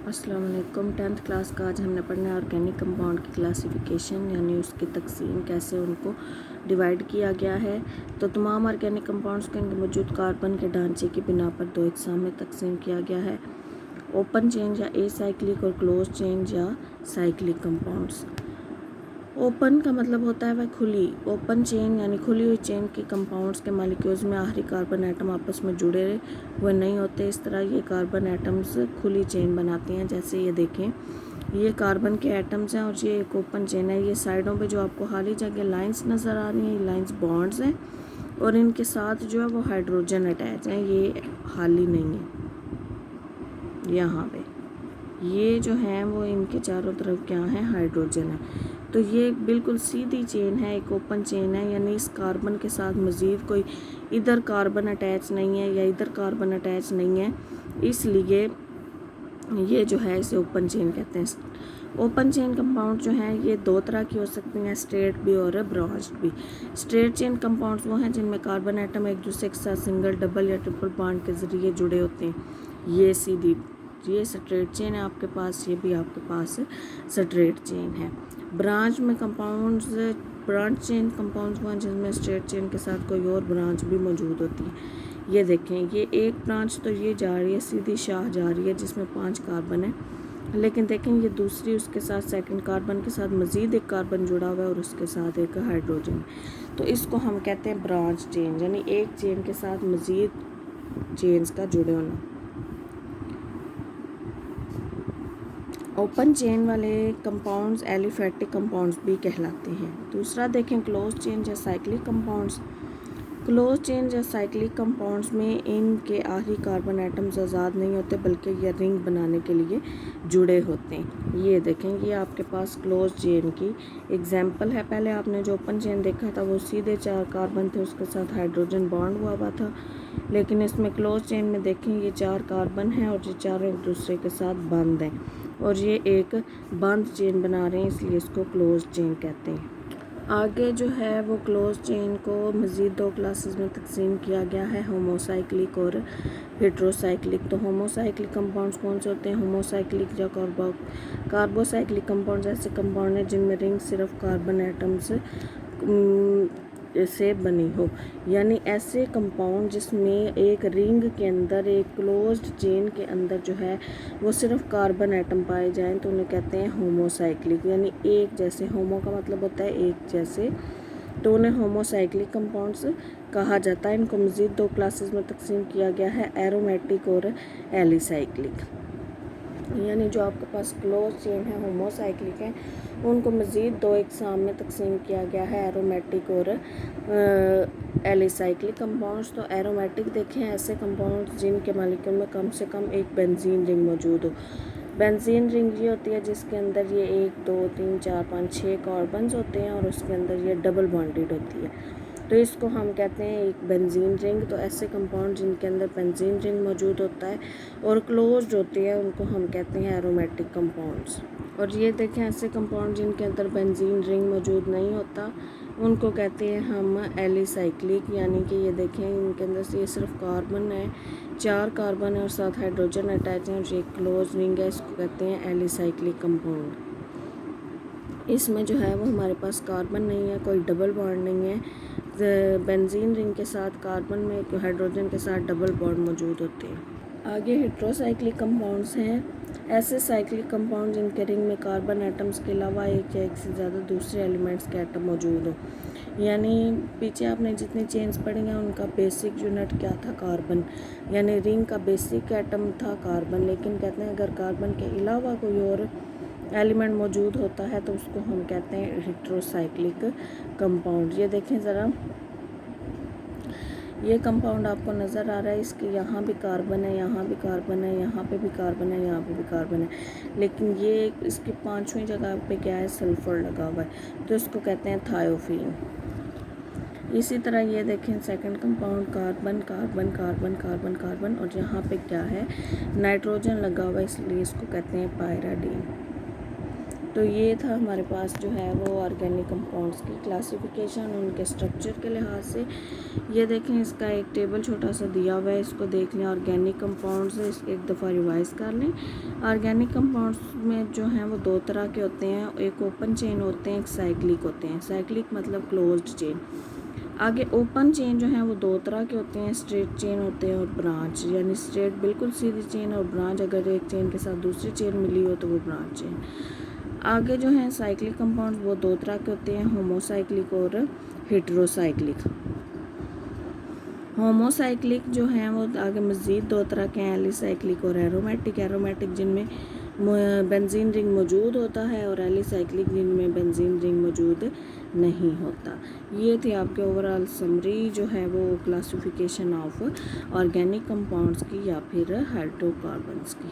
अस्सलाम वालेकुम। 10th class का आज हमने पढ़ना है ऑर्गेनिक कंपाउंड की क्लासिफिकेशन, यानी उसकी तकसीम, कैसे उनको डिवाइड किया गया है। तो तमाम ऑर्गेनिक कंपाउंड्स को इनके मौजूद कार्बन के ढांचे की बिना पर दो अक़साम में तकसीम किया गया है: ओपन चेन या एसाइक्लिक और क्लोज चेन या साइक्लिक कंपाउंड्स। ओपन का मतलब होता है वह खुली। ओपन चेन यानी खुली हुई चेन के कंपाउंड्स के मॉलिक्यूल्स में आखिरी कार्बन एटम आपस में जुड़े हुए नहीं होते। इस तरह ये कार्बन एटम्स खुली चेन बनाते हैं। जैसे ये देखें, ये कार्बन के एटम्स हैं और ये एक ओपन चेन है। ये साइडों पे जो आपको खाली जगह लाइंस नज़र आ रही हैं, ये लाइंस बॉन्ड्स हैं और इनके साथ जो है वो हाइड्रोजन अटैच है। ये खाली नहीं है। यहाँ पे ये जो हैं वो इनके चारों तरफ क्या है, हाइड्रोजन है। तो ये बिल्कुल सीधी चेन है, एक ओपन चेन है, यानी इस कार्बन के साथ मज़ीद कोई इधर कार्बन अटैच नहीं है या इधर कार्बन अटैच नहीं है, इसलिए ये जो है इसे ओपन चेन कहते हैं। ओपन चेन कंपाउंड जो हैं ये दो तरह की हो सकती हैं, स्ट्रेट भी और ब्रांच्ड भी। स्ट्रेट चेन कंपाउंड्स वो हैं जिनमें कार्बन एटम एक दूसरे के साथ सिंगल, डबल या ट्रिपल बॉन्ड के ज़रिए जुड़े होते हैं। ये सीधी, ये स्ट्रेट चेन है आपके पास, ये भी आपके पास स्ट्रेट चेन है। ब्रांच में कंपाउंड्स, ब्रांच चेन कंपाउंड्स वो हैं जिनमें स्ट्रेट चेन के साथ कोई और ब्रांच भी मौजूद होती है। ये देखें, ये एक ब्रांच तो ये जा रही है, सीधी शाह जा रही है जिसमें 5 कार्बन है, लेकिन देखें ये दूसरी उसके साथ सेकंड कार्बन के साथ मज़ीद एक कार्बन जुड़ा हुआ है और उसके साथ एक हाइड्रोजन। तो इसको हम कहते हैं ब्रांच चेन, यानी एक चेन के साथ मज़ीद चेन्स का जुड़े होना। ओपन चेन वाले कंपाउंड्स एलिफेटिक कंपाउंड्स भी कहलाते हैं। दूसरा देखें, क्लोज चेन या साइक्लिक कंपाउंड्स। क्लोज चेन या साइक्लिक कंपाउंड्स में इनके आखिरी कार्बन एटम्स आज़ाद नहीं होते, बल्कि ये रिंग बनाने के लिए जुड़े होते हैं। ये देखें, ये आपके पास क्लोज चेन की एग्जांपल है। पहले आपने जो ओपन चेन देखा था वो सीधे 4 कार्बन थे, उसके साथ हाइड्रोजन बॉन्ड हुआ था, लेकिन इसमें क्लोज चेन में देखें ये 4 कार्बन हैं और ये चारों एक दूसरे के साथ बंद हैं और ये एक बंद चेन बना रहे हैं, इसलिए इसको क्लोज चेन कहते हैं। आगे जो है वो क्लोज चेन को मज़ीद 2 क्लासेस में तकसीम किया गया है, होमोसाइक्लिक और हेट्रोसाइक्लिक। तो होमोसाइक्लिक कंपाउंड्स कौन से होते हैं? होमोसाइक्लिक या कार्बोसाइक्लिक कंपाउंड्स ऐसे कंपाउंड हैं जिनमें रिंग सिर्फ कार्बन एटम्स से बनी हो, यानी ऐसे कंपाउंड जिसमें एक रिंग के अंदर, एक क्लोज्ड चेन के अंदर जो है वो सिर्फ कार्बन एटम पाए जाएं तो उन्हें कहते हैं होमोसाइक्लिक, यानी एक जैसे। होमो का मतलब होता है एक जैसे, तो उन्हें होमोसाइक्लिक कंपाउंड्स कहा जाता है। इनको मज़ीद 2 क्लासेस में तकसीम किया गया है, एरोमेटिक और एलिसाइक्लिक। यानी जो आपके पास क्लोज चेन है, होमोसाइक्लिक है, उनको मज़ीद 2 अक़साम में तकसीम किया गया है, एरोमेटिक और एलिसाइक्लिक कंपाउंड्स। तो एरोमेटिक देखें, ऐसे कंपाउंड्स जिनके मॉलिक्यूल में कम से कम एक बेंजीन रिंग मौजूद हो। बेंजीन रिंग ये होती है जिसके अंदर ये 1 2 3 4 5 6 कार्बन्स होते हैं और उसके अंदर ये डबल बॉन्डेड होती है, तो इसको हम कहते हैं एक बेंजीन रिंग। तो ऐसे कंपाउंड जिनके अंदर बेंजीन रिंग मौजूद होता है और क्लोज्ड होती है उनको हम कहते हैं एरोमेटिक कंपाउंड्स। और ये देखें, ऐसे कंपाउंड जिनके अंदर बेंजीन रिंग मौजूद नहीं होता उनको कहते हैं हम एलिसाइक्लिक, यानी कि ये देखें इनके अंदर से ये सिर्फ कार्बन है, 4 कार्बन है और साथ हाइड्रोजन अटैच है और ये क्लोज रिंग है, इसको कहते हैं एलिसाइक्लिक कंपाउंड। इसमें जो है वो हमारे पास कार्बन नहीं है, कोई डबल बॉन्ड नहीं है। बेंजीन रिंग के साथ कार्बन में हाइड्रोजन के साथ डबल बॉन्ड मौजूद होते हैं। आगे हेट्रोसाइक्लिक कंपाउंड्स हैं, ऐसे साइक्लिक कंपाउंड जिनके रिंग में कार्बन एटम्स के अलावा एक या एक से ज़्यादा दूसरे एलिमेंट्स के एटम मौजूद हो। यानी पीछे आपने जितनी चेन्स पढ़ी हैं उनका बेसिक यूनिट क्या था, कार्बन, यानी रिंग का बेसिक एटम था कार्बन, लेकिन कहते हैं अगर कार्बन के अलावा कोई और एलिमेंट मौजूद होता है तो उसको हम कहते हैं हेट्रोसाइक्लिक कंपाउंड। ये देखें ज़रा, ये कंपाउंड आपको नज़र आ रहा है, इसके यहाँ भी कार्बन है, यहाँ भी कार्बन है, यहाँ पे भी कार्बन है, यहाँ पे भी कार्बन है, लेकिन ये इसकी 5वीं जगह पे क्या है, सल्फ़र लगा हुआ है, तो इसको कहते हैं थायोफीन। इसी तरह ये देखें, second compound carbon carbon carbon carbon carbon और यहाँ पे क्या है, नाइट्रोजन लगा हुआ है, इसलिए इसको कहते हैं पायराडीन। तो ये था हमारे पास जो है वो ऑर्गेनिक कंपाउंड्स की क्लासिफिकेशन उनके स्ट्रक्चर के लिहाज से। ये देखें, इसका एक टेबल छोटा सा दिया हुआ है, इसको देख लें। ऑर्गेनिक कंपाउंड्स एक दफ़ा रिवाइज कर लें। ऑर्गेनिक कंपाउंड्स में जो हैं वो दो तरह के होते हैं, एक ओपन चेन होते हैं, एक साइक्लिक होते हैं। साइक्लिक मतलब क्लोज्ड चेन। आगे ओपन चेन जो है वो दो तरह के होते हैं, स्ट्रेट चेन होते हैं और ब्रांच, यानी स्ट्रेट बिल्कुल सीधी चेन, और ब्रांच अगर एक चेन के साथ दूसरी चेन मिली हो तो वो ब्रांच चेन। आगे जो है साइक्लिक कंपाउंड वो दो तरह के होते हैं, होमोसाइक्लिक और हेटेरोसाइक्लिक। होमोसाइक्लिक जो हैं वो आगे मज़ीद दो तरह के हैं, एलिसाइक्लिक और एरोमेटिक। एरोमेटिक जिनमें बेंजीन रिंग मौजूद होता है, और एलिसाइक्लिक जिनमें बेंजीन रिंग मौजूद नहीं होता। ये थी आपके ओवरऑल समरी जो है वो क्लासिफिकेशन ऑफ ऑर्गेनिक कंपाउंड्स की या फिर हाइड्रोकार्बन्स की।